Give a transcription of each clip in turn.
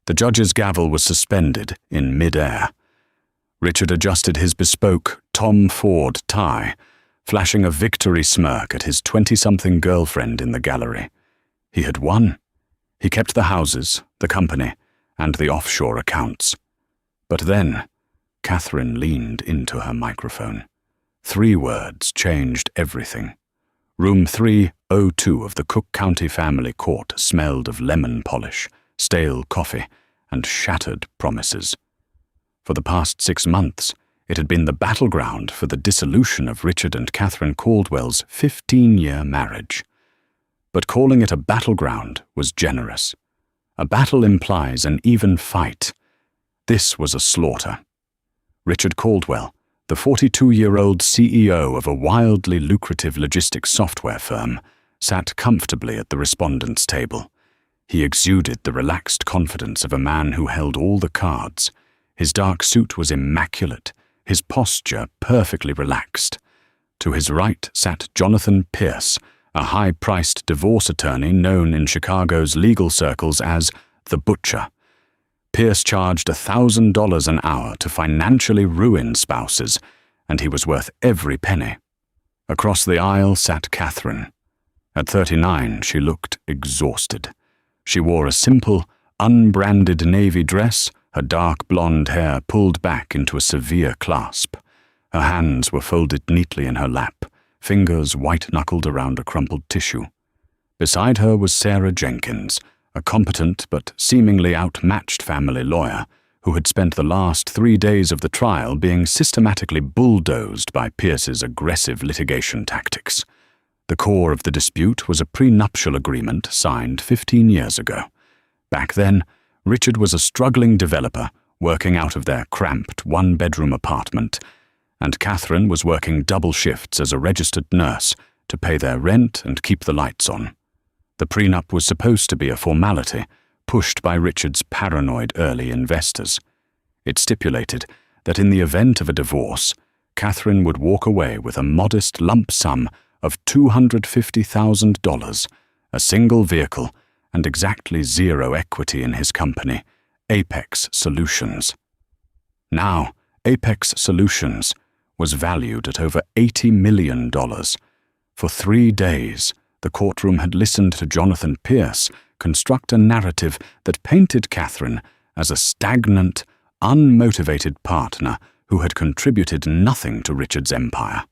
The judge's gavel was suspended in mid-air. Richard adjusted his bespoke Tom Ford tie, flashing a victory smirk at his 20-something girlfriend in the gallery. He had won. He kept the houses, the company, and the offshore accounts. But then, Catherine leaned into her microphone. 3 words changed everything. Room 302 of the Cook County family court smelled of lemon polish, stale coffee, and shattered promises. For the past 6 months, it had been the battleground for the dissolution of Richard and Catherine Caldwell's 15-year marriage. But calling it a battleground was generous. A battle implies an even fight. This was a slaughter. Richard Caldwell, the 42-year-old CEO of a wildly lucrative logistics software firm, sat comfortably at the respondents' table. He exuded the relaxed confidence of a man who held all the cards. His dark suit was immaculate, his posture perfectly relaxed. To his right sat Jonathan Pierce, a high-priced divorce attorney known in Chicago's legal circles as the Butcher. Pierce charged $1,000 an hour to financially ruin spouses, and he was worth every penny. Across the aisle sat Catherine. At 39, she looked exhausted. She wore a simple, unbranded navy dress, her dark blonde hair pulled back into a severe clasp. Her hands were folded neatly in her lap, fingers white-knuckled around a crumpled tissue. Beside her was Sarah Jenkins, a competent but seemingly outmatched family lawyer who had spent the last 3 days of the trial being systematically bulldozed by Pierce's aggressive litigation tactics. The core of the dispute was a prenuptial agreement signed 15 years ago. Back then, Richard was a struggling developer working out of their cramped 1-bedroom apartment, and Catherine was working double shifts as a registered nurse to pay their rent and keep the lights on. The prenup was supposed to be a formality, pushed by Richard's paranoid early investors. It stipulated that in the event of a divorce, Catherine would walk away with a modest lump sum of $250,000, a single vehicle, and exactly 0 equity in his company, Apex Solutions. Now, Apex Solutions was valued at over $80 million. For 3 days, the courtroom had listened to Jonathan Pierce construct a narrative that painted Catherine as a stagnant, unmotivated partner who had contributed nothing to Richard's empire.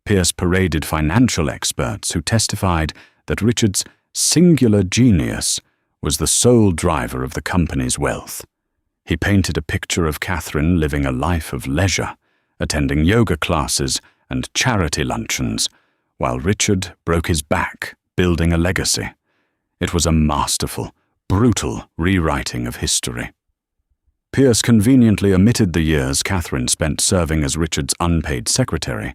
Pierce paraded financial experts who testified that Richard's singular genius was the sole driver of the company's wealth. He painted a picture of Catherine living a life of leisure, attending yoga classes and charity luncheons, while Richard broke his back building a legacy. It was a masterful, brutal rewriting of history. Pierce conveniently omitted the years Catherine spent serving as Richard's unpaid secretary,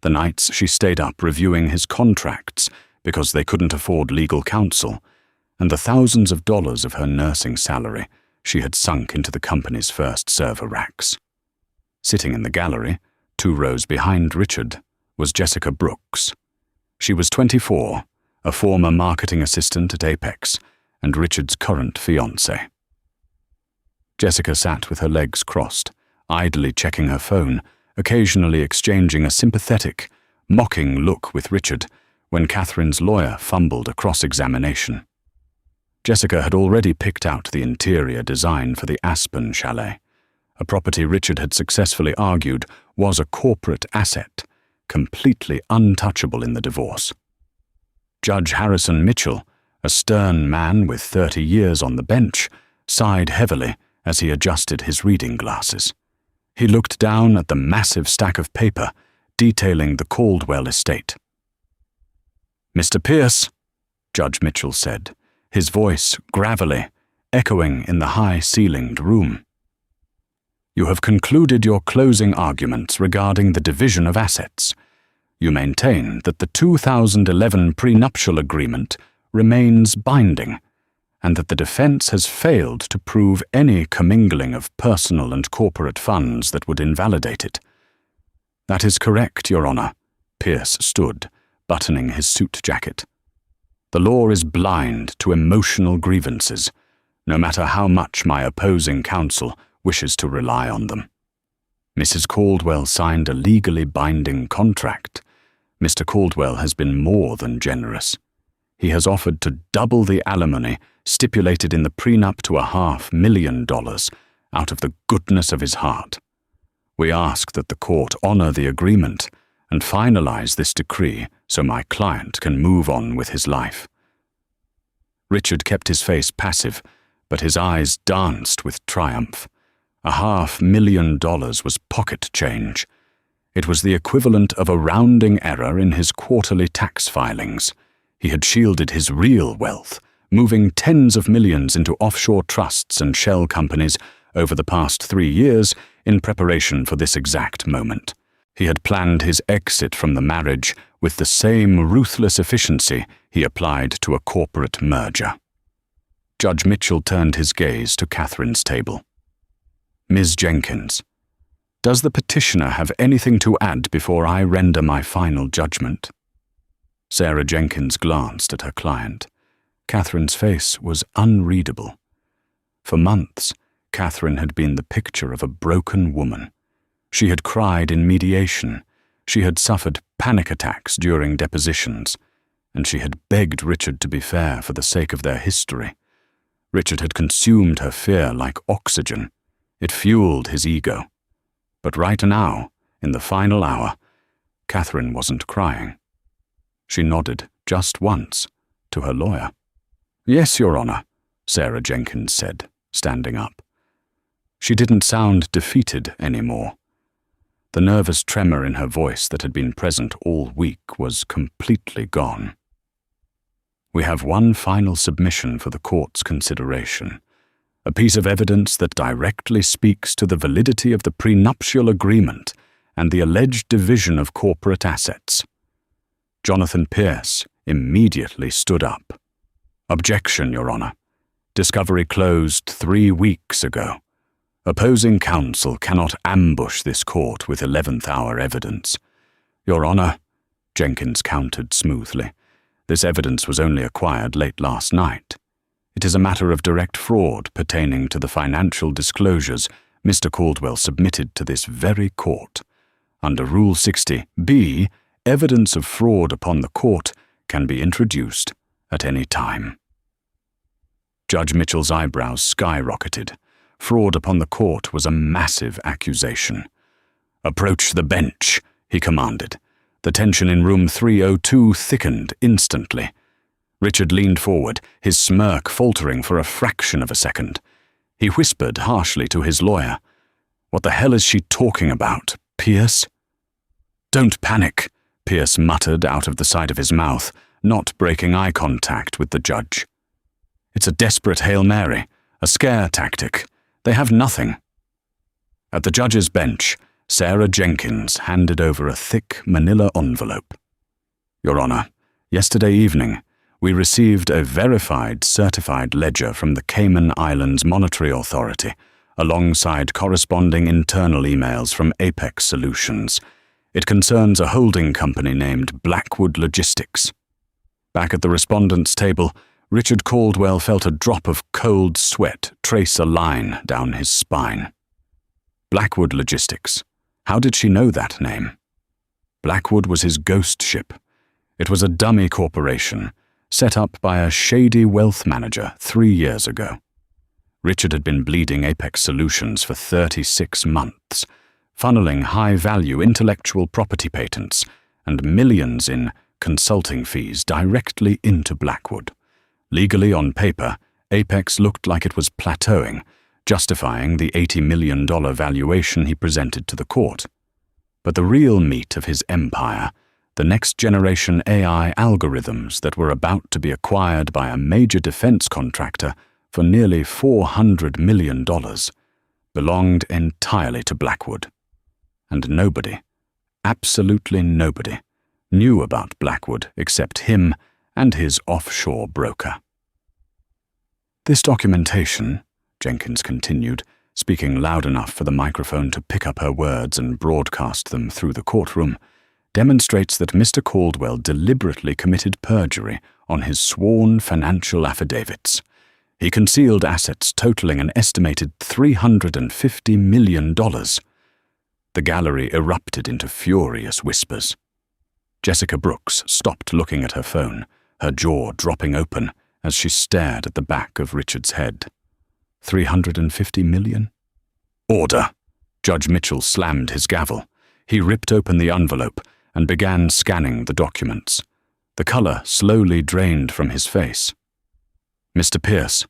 the nights she stayed up reviewing his contracts because they couldn't afford legal counsel, and the thousands of dollars of her nursing salary she had sunk into the company's first server racks. Sitting in the gallery, 2 rows behind Richard, was Jessica Brooks. She was 24, a former marketing assistant at Apex, and Richard's current fiancée. Jessica sat with her legs crossed, idly checking her phone, occasionally exchanging a sympathetic, mocking look with Richard when Catherine's lawyer fumbled a cross-examination. Jessica had already picked out the interior design for the Aspen Chalet, a property Richard had successfully argued was a corporate asset, completely untouchable in the divorce. Judge Harrison Mitchell, a stern man with 30 years on the bench, sighed heavily as he adjusted his reading glasses. He looked down at the massive stack of paper detailing the Caldwell estate. "Mr. Pierce," Judge Mitchell said, his voice gravelly, echoing in the high-ceilinged room. "You have concluded your closing arguments regarding the division of assets. You maintain that the 2011 prenuptial agreement remains binding, and that the defense has failed to prove any commingling of personal and corporate funds that would invalidate it." "That is correct, Your Honor." Pierce stood, buttoning his suit jacket. "The law is blind to emotional grievances. no matter how much my opposing counsel wishes to rely on them. Mrs. Caldwell signed a legally binding contract. Mr. Caldwell has been more than generous. He has offered to double the alimony stipulated in the prenup to $500,000 out of the goodness of his heart. We ask that the court honor the agreement and finalize this decree so my client can move on with his life. Richard kept his face passive, but his eyes danced with triumph. $500,000 was pocket change. It was the equivalent of a rounding error in his quarterly tax filings. He had shielded his real wealth, moving tens of millions into offshore trusts and shell companies over the past 3 years in preparation for this exact moment. He had planned his exit from the marriage with the same ruthless efficiency he applied to a corporate merger. Judge Mitchell turned his gaze to Catherine's table. Ms. Jenkins, does the petitioner have anything to add before I render my final judgment? Sarah Jenkins glanced at her client. Catherine's face was unreadable. For months, Catherine had been the picture of a broken woman. She had cried in mediation, she had suffered panic attacks during depositions, and she had begged Richard to be fair for the sake of their history. Richard had consumed her fear like oxygen. It fueled his ego. But right now, in the final hour, Catherine wasn't crying. She nodded just once to her lawyer. "Yes, Your Honor," Sarah Jenkins said, standing up. She didn't sound defeated anymore. The nervous tremor in her voice that had been present all week was completely gone. "We have one final submission for the court's consideration, a piece of evidence that directly speaks to the validity of the prenuptial agreement and the alleged division of corporate assets." Jonathan Pierce immediately stood up. "Objection, Your Honor. Discovery closed 3 weeks ago. Opposing counsel cannot ambush this court with 11th-hour evidence." "Your Honor," Jenkins countered smoothly, "this evidence was only acquired late last night. It is a matter of direct fraud pertaining to the financial disclosures Mr. Caldwell submitted to this very court. Under Rule 60B, evidence of fraud upon the court can be introduced at any time." Judge Mitchell's eyebrows skyrocketed. Fraud upon the court was a massive accusation. "Approach the bench," he commanded. The tension in room 302 thickened instantly. Richard leaned forward, his smirk faltering for a fraction of a second. He whispered harshly to his lawyer, "What the hell is she talking about, Pierce?" "Don't panic," Pierce muttered out of the side of his mouth, not breaking eye contact with the judge. "It's a desperate Hail Mary, a scare tactic. They have nothing." At the judge's bench, Sarah Jenkins handed over a thick manila envelope. "Your Honor, yesterday evening, we received a verified certified ledger from the Cayman Islands Monetary Authority, alongside corresponding internal emails from Apex Solutions. It concerns a holding company named Blackwood Logistics." Back at the respondent's table, Richard Caldwell felt a drop of cold sweat trace a line down his spine. Blackwood Logistics. How did she know that name? Blackwood was his ghost ship. It was a dummy corporation, set up by a shady wealth manager 3 years ago. Richard had been bleeding Apex Solutions for 36 months, funneling high-value intellectual property patents and millions in consulting fees directly into Blackwood. Legally, on paper, Apex looked like it was plateauing, justifying the $80 million valuation he presented to the court. But the real meat of his empire, the next-generation AI algorithms that were about to be acquired by a major defense contractor for nearly $400 million, belonged entirely to Blackwood. And nobody, absolutely nobody, knew about Blackwood except him and his offshore broker. "This documentation," Jenkins continued, speaking loud enough for the microphone to pick up her words and broadcast them through the courtroom, demonstrates that Mr. Caldwell deliberately committed perjury on his sworn financial affidavits. He concealed assets totaling an estimated $350 million. The gallery erupted into furious whispers. Jessica Brooks stopped looking at her phone, her jaw dropping open as she stared at the back of Richard's head. 350 million? Order! Judge Mitchell slammed his gavel. He ripped open the envelope and began scanning the documents. The color slowly drained from his face. Mr. Pierce,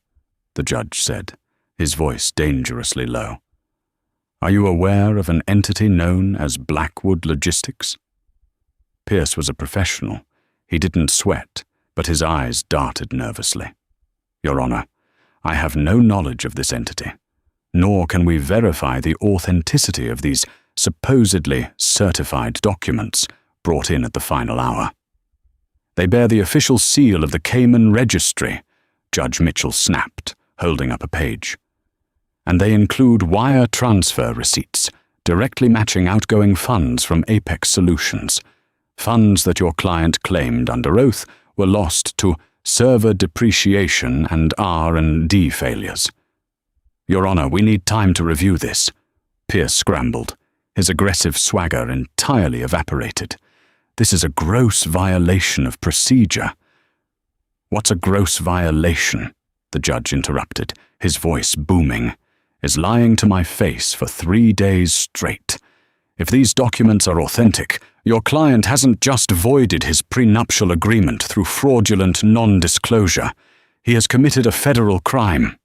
the judge said, his voice dangerously low. Are you aware of an entity known as Blackwood Logistics? Pierce was a professional. He didn't sweat, but his eyes darted nervously. Your Honor, I have no knowledge of this entity, nor can we verify the authenticity of these supposedly certified documents brought in at the final hour. They bear the official seal of the Cayman Registry, Judge Mitchell snapped, holding up a page. And they include wire transfer receipts, directly matching outgoing funds from Apex Solutions, funds that your client claimed under oath were lost to server depreciation and R&D failures. Your Honor, we need time to review this. Pierce scrambled, his aggressive swagger entirely evaporated. This is a gross violation of procedure. What's a gross violation? The judge interrupted, his voice booming. Is lying to my face for 3 days straight. If these documents are authentic, your client hasn't just voided his prenuptial agreement through fraudulent non-disclosure. He has committed a federal crime.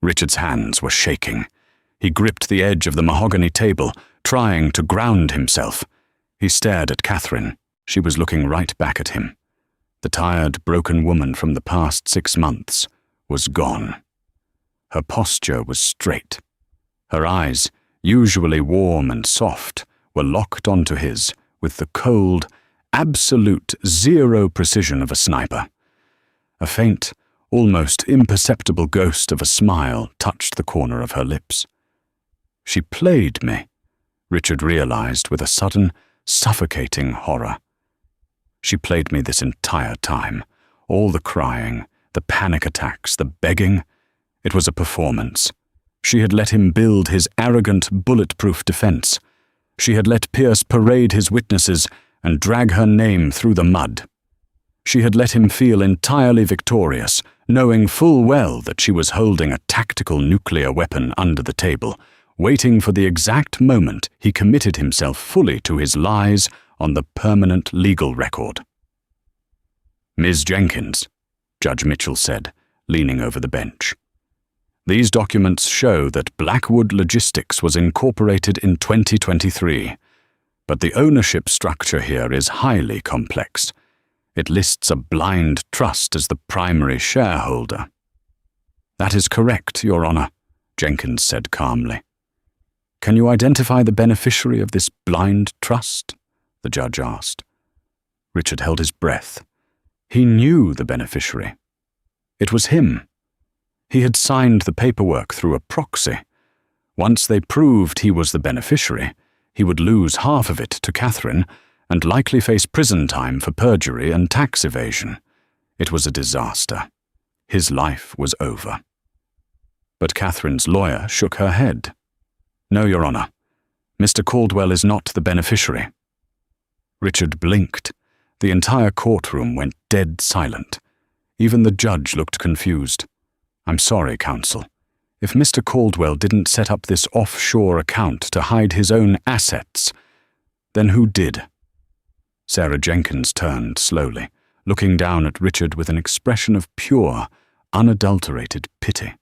Richard's hands were shaking. He gripped the edge of the mahogany table, trying to ground himself. He stared at Catherine. She was looking right back at him. The tired, broken woman from the past 6 months was gone. Her posture was straight. Her eyes, usually warm and soft, were locked onto his with the cold, absolute zero precision of a sniper. A faint, almost imperceptible ghost of a smile touched the corner of her lips. She played me, Richard realized with a sudden, suffocating horror. She played me this entire time. All the crying, the panic attacks, the begging. It was a performance. She had let him build his arrogant, bulletproof defense. She had let Pierce parade his witnesses and drag her name through the mud. She had let him feel entirely victorious, knowing full well that she was holding a tactical nuclear weapon under the table, waiting for the exact moment he committed himself fully to his lies on the permanent legal record. Ms. Jenkins, Judge Mitchell said, leaning over the bench. These documents show that Blackwood Logistics was incorporated in 2023, but the ownership structure here is highly complex. It lists a blind trust as the primary shareholder. That is correct, Your Honor, Jenkins said calmly. Can you identify the beneficiary of this blind trust? The judge asked. Richard held his breath. He knew the beneficiary. It was him. He had signed the paperwork through a proxy. Once they proved he was the beneficiary, he would lose half of it to Catherine and likely face prison time for perjury and tax evasion. It was a disaster. His life was over. But Catherine's lawyer shook her head. No, Your Honor. Mr. Caldwell is not the beneficiary. Richard blinked. The entire courtroom went dead silent. Even the judge looked confused. I'm sorry, counsel. If Mr. Caldwell didn't set up this offshore account to hide his own assets, then who did? Sarah Jenkins turned slowly, looking down at Richard with an expression of pure, unadulterated pity.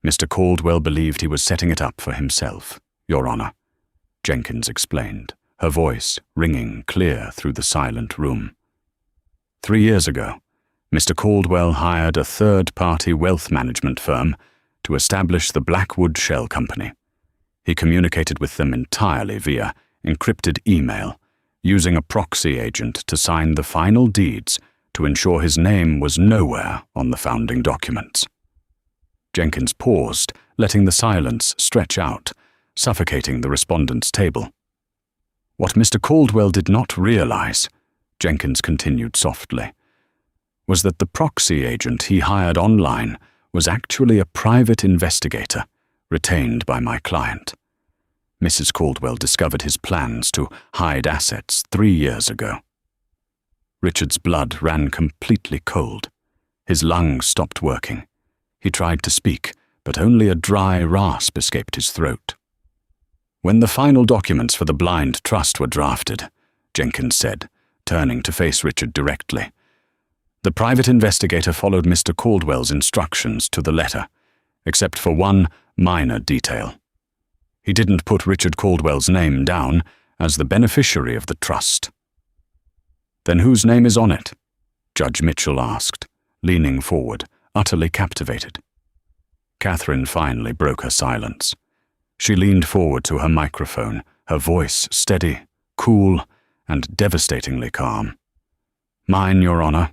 Mr. Caldwell believed he was setting it up for himself, Your Honor, Jenkins explained, her voice ringing clear through the silent room. 3 years ago, Mr. Caldwell hired a third-party wealth management firm to establish the Blackwood Shell Company. He communicated with them entirely via encrypted email, using a proxy agent to sign the final deeds to ensure his name was nowhere on the founding documents. Jenkins paused, letting the silence stretch out, suffocating the respondent's table. What Mr. Caldwell did not realize, Jenkins continued softly, was that the proxy agent he hired online was actually a private investigator retained by my client. Mrs. Caldwell discovered his plans to hide assets 3 years ago. Richard's blood ran completely cold. His lungs stopped working. He tried to speak, but only a dry rasp escaped his throat. "When the final documents for the blind trust were drafted," Jenkins said, turning to face Richard directly, "the private investigator followed Mr. Caldwell's instructions to the letter, except for one minor detail. He didn't put Richard Caldwell's name down as the beneficiary of the trust." "Then whose name is on it?" Judge Mitchell asked, leaning forward, utterly captivated. Catherine finally broke her silence. She leaned forward to her microphone, her voice steady, cool, and devastatingly calm. "Mine, Your Honor."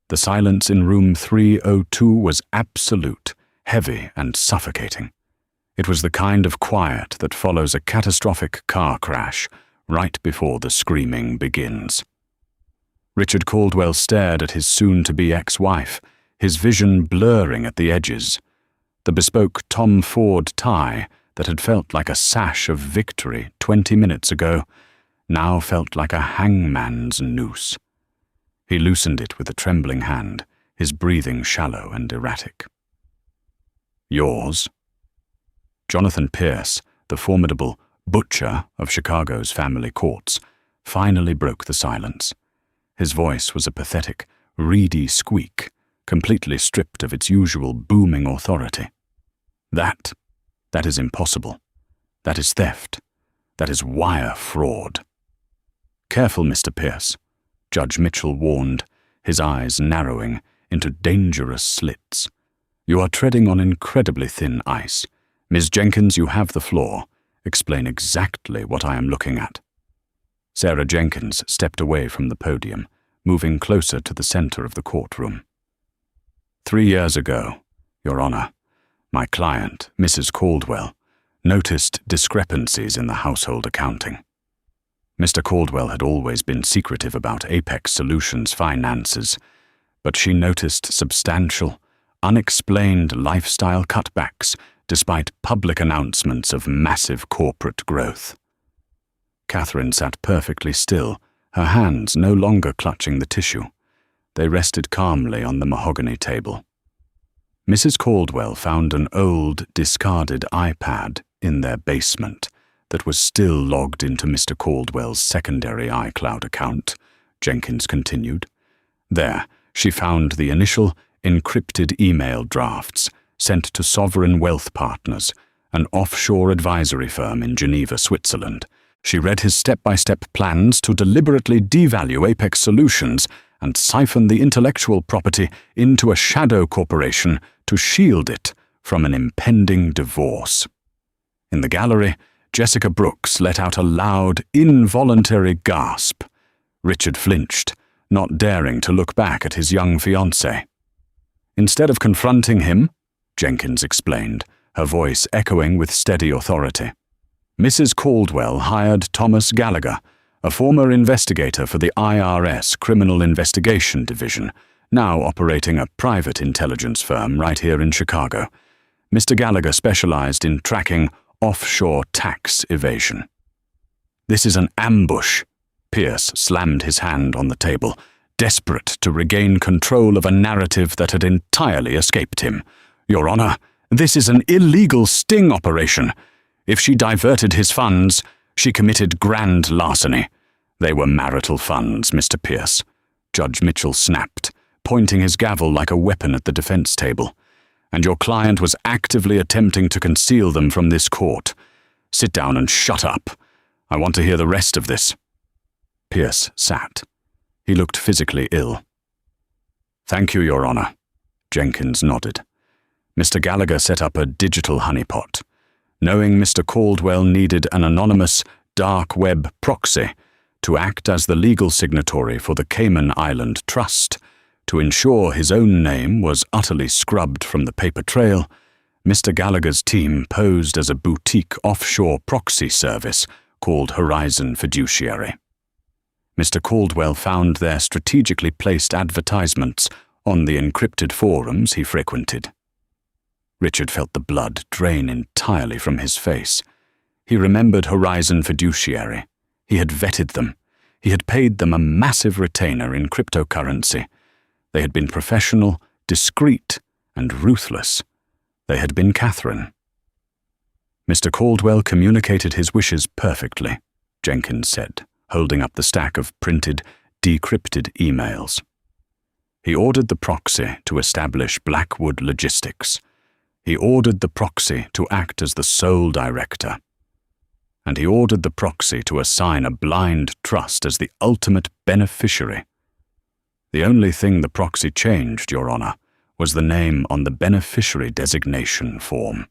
The silence in room 302 was absolute, heavy and suffocating. It was the kind of quiet that follows a catastrophic car crash right before the screaming begins. Richard Caldwell stared at his soon-to-be ex-wife, his vision blurring at the edges. The bespoke Tom Ford tie that had felt like a sash of victory 20 minutes ago now felt like a hangman's noose. He loosened it with a trembling hand, his breathing shallow and erratic. "Yours?" Jonathan Pierce, the formidable butcher of Chicago's family courts, finally broke the silence. His voice was a pathetic, reedy squeak, completely stripped of its usual booming authority. That is impossible. That is theft. That is wire fraud." "Careful, Mr. Pierce," Judge Mitchell warned, his eyes narrowing into dangerous slits. "You are treading on incredibly thin ice. Ms. Jenkins, you have the floor. Explain exactly what I am looking at." Sarah Jenkins stepped away from the podium, moving closer to the center of the courtroom. 3 years ago, Your Honor, my client, Mrs. Caldwell, noticed discrepancies in the household accounting. Mr. Caldwell had always been secretive about Apex Solutions' finances, but she noticed substantial, unexplained lifestyle cutbacks despite public announcements of massive corporate growth. Catherine sat perfectly still, her hands no longer clutching the tissue. They rested calmly on the mahogany table. Mrs. Caldwell found an old, discarded iPad in their basement that was still logged into Mr. Caldwell's secondary iCloud account, Jenkins continued. There, she found the initial, encrypted email drafts sent to Sovereign Wealth Partners, an offshore advisory firm in Geneva, Switzerland. She read his step-by-step plans to deliberately devalue Apex Solutions and siphon the intellectual property into a shadow corporation to shield it from an impending divorce. In the gallery, Jessica Brooks let out a loud, involuntary gasp. Richard flinched, not daring to look back at his young fiancée. Instead of confronting him, Jenkins explained, her voice echoing with steady authority, Mrs. Caldwell hired Thomas Gallagher, a former investigator for the IRS Criminal Investigation Division, now operating a private intelligence firm right here in Chicago. Mr. Gallagher specialized in tracking offshore tax evasion. "This is an ambush." Pierce slammed his hand on the table, desperate to regain control of a narrative that had entirely escaped him. "Your Honor, this is an illegal sting operation. If she diverted his funds, she committed grand larceny. They were marital funds, Mr. Pierce," Judge Mitchell snapped, pointing his gavel like a weapon at the defense table. "And your client was actively attempting to conceal them from this court. Sit down and shut up. I want to hear the rest of this." Pierce sat. He looked physically ill. "Thank you, Your Honor." Jenkins nodded. Mr. Gallagher set up a digital honeypot. Knowing Mr. Caldwell needed an anonymous, dark web proxy to act as the legal signatory for the Cayman Island Trust, to ensure his own name was utterly scrubbed from the paper trail, Mr. Gallagher's team posed as a boutique offshore proxy service called Horizon Fiduciary. Mr. Caldwell found their strategically placed advertisements on the encrypted forums he frequented. Richard felt the blood drain entirely from his face. He remembered Horizon Fiduciary. He had vetted them. He had paid them a massive retainer in cryptocurrency. They had been professional, discreet, and ruthless. They had been Catherine. Mr. Caldwell communicated his wishes perfectly, Jenkins said, holding up the stack of printed, decrypted emails. He ordered the proxy to establish Blackwood Logistics. He ordered the proxy to act as the sole director. And he ordered the proxy to assign a blind trust as the ultimate beneficiary. The only thing the proxy changed, Your Honor, was the name on the beneficiary designation form.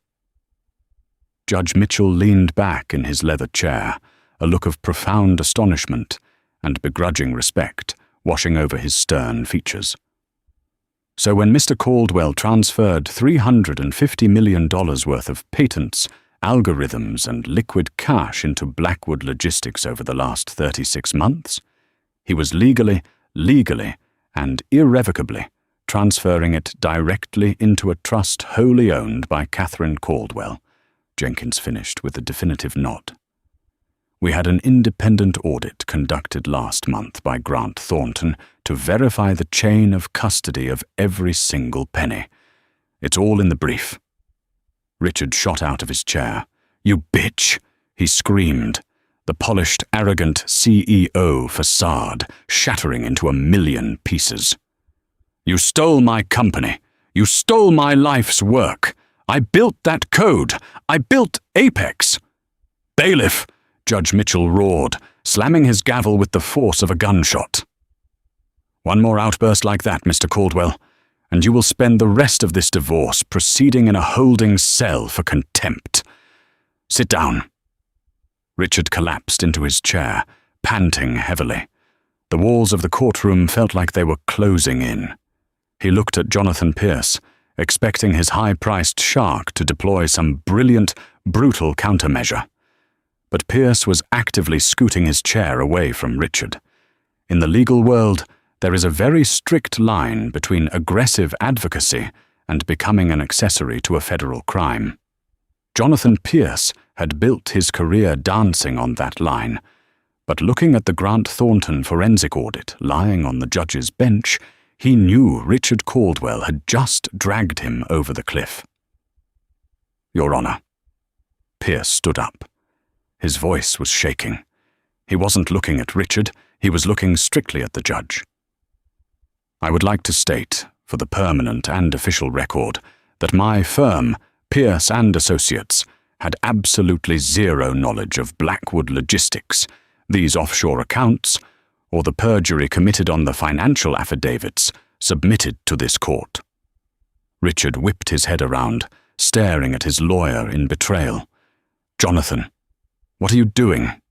Judge Mitchell leaned back in his leather chair, a look of profound astonishment and begrudging respect washing over his stern features. So when Mr. Caldwell transferred $350 million worth of patents, algorithms, and liquid cash into Blackwood Logistics over the last 36 months, he was legally, and irrevocably transferring it directly into a trust wholly owned by Catherine Caldwell, Jenkins finished with a definitive nod. We had an independent audit conducted last month by Grant Thornton to verify the chain of custody of every single penny. It's all in the brief. Richard shot out of his chair. "You bitch!" he screamed, the polished, arrogant CEO facade shattering into a million pieces. "You stole my company. You stole my life's work. I built that code. I built Apex." "Bailiff!" Judge Mitchell roared, slamming his gavel with the force of a gunshot. "One more outburst like that, Mr. Caldwell, and you will spend the rest of this divorce proceeding in a holding cell for contempt. Sit down." Richard collapsed into his chair, panting heavily. The walls of the courtroom felt like they were closing in. He looked at Jonathan Pierce, expecting his high-priced shark to deploy some brilliant, brutal countermeasure. But Pierce was actively scooting his chair away from Richard. In the legal world, there is a very strict line between aggressive advocacy and becoming an accessory to a federal crime. Jonathan Pierce had built his career dancing on that line, but looking at the Grant Thornton forensic audit lying on the judge's bench, he knew Richard Caldwell had just dragged him over the cliff. "Your Honor." Pierce stood up. His voice was shaking. He wasn't looking at Richard, he was looking strictly at the judge. "I would like to state, for the permanent and official record, that my firm, Pierce and Associates, had absolutely zero knowledge of Blackwood Logistics, these offshore accounts, or the perjury committed on the financial affidavits submitted to this court." Richard whipped his head around, staring at his lawyer in betrayal. "Jonathan, what are you doing?"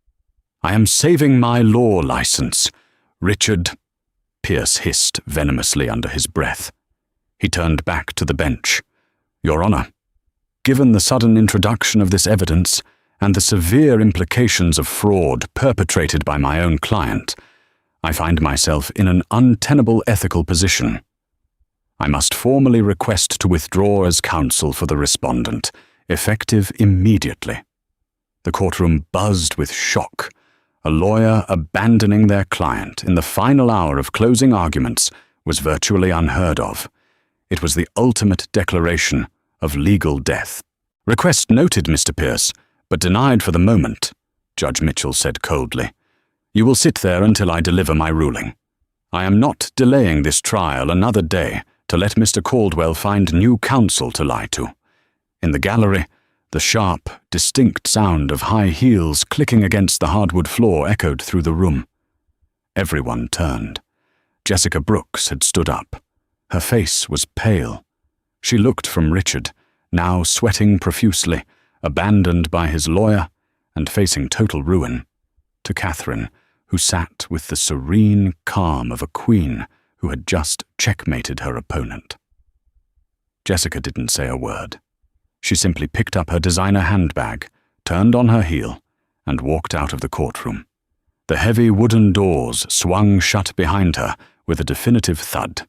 "I am saving my law license, Richard," Pierce hissed venomously under his breath. He turned back to the bench. "Your Honor, given the sudden introduction of this evidence and the severe implications of fraud perpetrated by my own client, I find myself in an untenable ethical position. I must formally request to withdraw as counsel for the respondent, effective immediately." The courtroom buzzed with shock. A lawyer abandoning their client in the final hour of closing arguments was virtually unheard of. It was the ultimate declaration of legal death. "Request noted, Mr. Pierce, but denied for the moment," Judge Mitchell said coldly. "You will sit there until I deliver my ruling. I am not delaying this trial another day to let Mr. Caldwell find new counsel to lie to." In the gallery, the sharp, distinct sound of high heels clicking against the hardwood floor echoed through the room. Everyone turned. Jessica Brooks had stood up. Her face was pale. She looked from Richard, now sweating profusely, abandoned by his lawyer and facing total ruin, to Catherine, who sat with the serene calm of a queen who had just checkmated her opponent. Jessica didn't say a word. She simply picked up her designer handbag, turned on her heel, and walked out of the courtroom. The heavy wooden doors swung shut behind her with a definitive thud.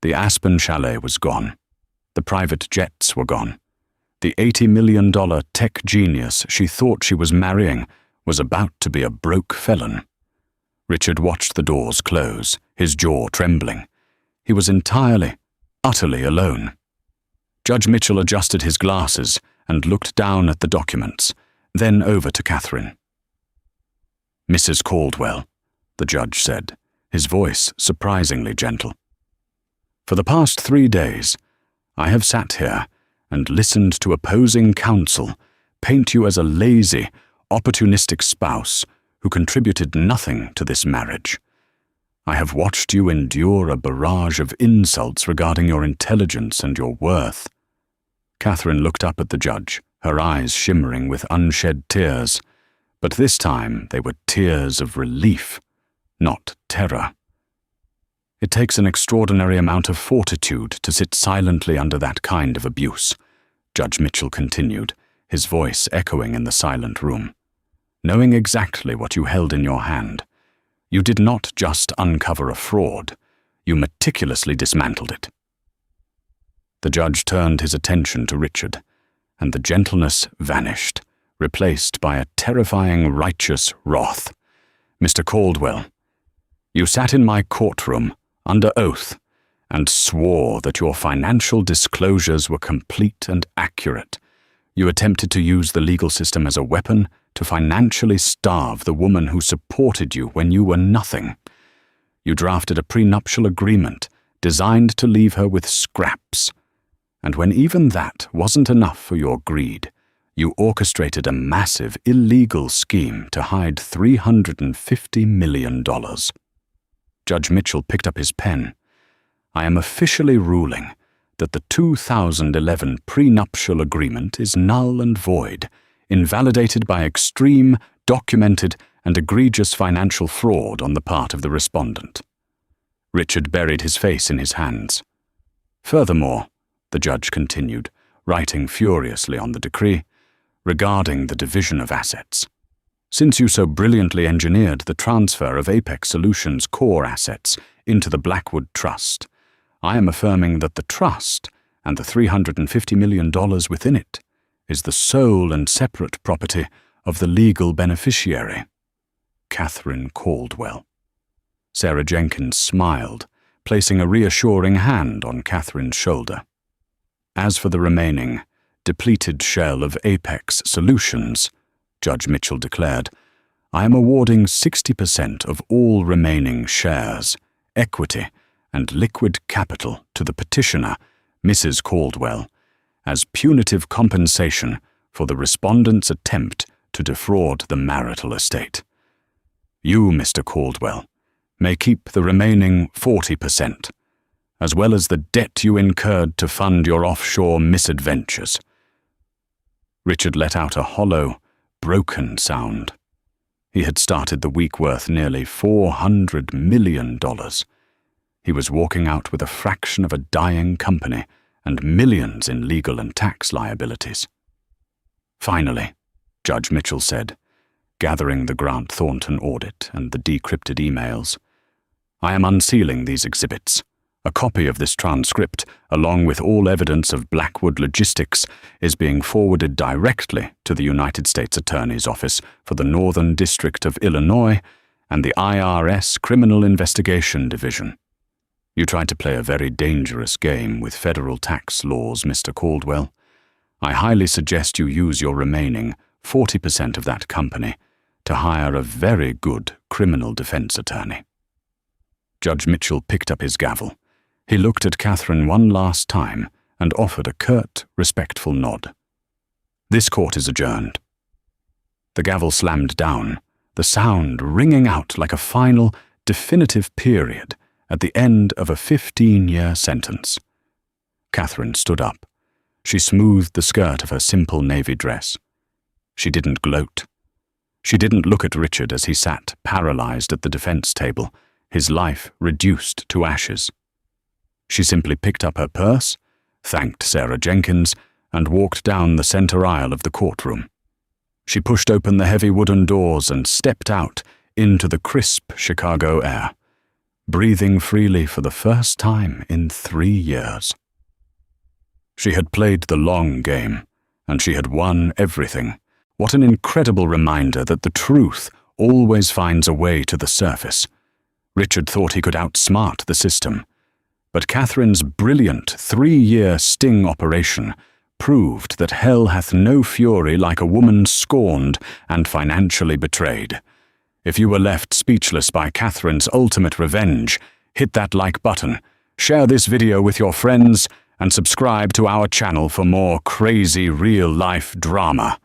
The Aspen chalet was gone. The private jets were gone. The $80 million tech genius she thought she was marrying was about to be a broke felon. Richard watched the doors close, his jaw trembling. He was entirely, utterly alone. Judge Mitchell adjusted his glasses and looked down at the documents, then over to Catherine. "Mrs. Caldwell," the judge said, his voice surprisingly gentle. "For the past 3 days, I have sat here and listened to opposing counsel paint you as a lazy, opportunistic spouse who contributed nothing to this marriage. I have watched you endure a barrage of insults regarding your intelligence and your worth." Catherine looked up at the judge, her eyes shimmering with unshed tears, but this time they were tears of relief, not terror. "It takes an extraordinary amount of fortitude to sit silently under that kind of abuse," Judge Mitchell continued, his voice echoing in the silent room. "Knowing exactly what you held in your hand, you did not just uncover a fraud, you meticulously dismantled it." The judge turned his attention to Richard, and the gentleness vanished, replaced by a terrifying righteous wrath. "Mr. Caldwell, you sat in my courtroom under oath and swore that your financial disclosures were complete and accurate. You attempted to use the legal system as a weapon to financially starve the woman who supported you when you were nothing. You drafted a prenuptial agreement designed to leave her with scraps. And when even that wasn't enough for your greed, you orchestrated a massive illegal scheme to hide $350 million. Judge Mitchell picked up his pen. "I am officially ruling that the 2011 prenuptial agreement is null and void, invalidated by extreme, documented, and egregious financial fraud on the part of the respondent." Richard buried his face in his hands. "Furthermore," the judge continued, writing furiously on the decree, "regarding the division of assets. Since you so brilliantly engineered the transfer of Apex Solutions' core assets into the Blackwood Trust, I am affirming that the trust and the $350 million within it is the sole and separate property of the legal beneficiary, Catherine Caldwell." Sarah Jenkins smiled, placing a reassuring hand on Catherine's shoulder. "As for the remaining, depleted shell of Apex Solutions," Judge Mitchell declared, "I am awarding 60% of all remaining shares, equity, and liquid capital to the petitioner, Mrs. Caldwell, as punitive compensation for the respondent's attempt to defraud the marital estate. You, Mr. Caldwell, may keep the remaining 40%, as well as the debt you incurred to fund your offshore misadventures." Richard let out a hollow, broken sound. He had started the week worth nearly $400 million. He was walking out with a fraction of a dying company and millions in legal and tax liabilities. "Finally," Judge Mitchell said, gathering the Grant Thornton audit and the decrypted emails, "I am unsealing these exhibits. A copy of this transcript, along with all evidence of Blackwood logistics, is being forwarded directly to the United States Attorney's Office for the Northern District of Illinois and the IRS Criminal Investigation Division. You tried to play a very dangerous game with federal tax laws, Mr. Caldwell. I highly suggest you use your remaining 40% of that company to hire a very good criminal defense attorney." Judge Mitchell picked up his gavel. He looked at Catherine one last time and offered a curt, respectful nod. "This court is adjourned." The gavel slammed down, the sound ringing out like a final, definitive period at the end of a 15-year sentence. Catherine stood up. She smoothed the skirt of her simple navy dress. She didn't gloat. She didn't look at Richard as he sat paralyzed at the defense table, his life reduced to ashes. She simply picked up her purse, thanked Sarah Jenkins, and walked down the center aisle of the courtroom. She pushed open the heavy wooden doors and stepped out into the crisp Chicago air, breathing freely for the first time in 3 years. She had played the long game, and she had won everything. What an incredible reminder that the truth always finds a way to the surface. Richard thought he could outsmart the system, but Catherine's brilliant 3-year sting operation proved that hell hath no fury like a woman scorned and financially betrayed. If you were left speechless by Catherine's ultimate revenge, hit that like button, share this video with your friends, and subscribe to our channel for more crazy real-life drama.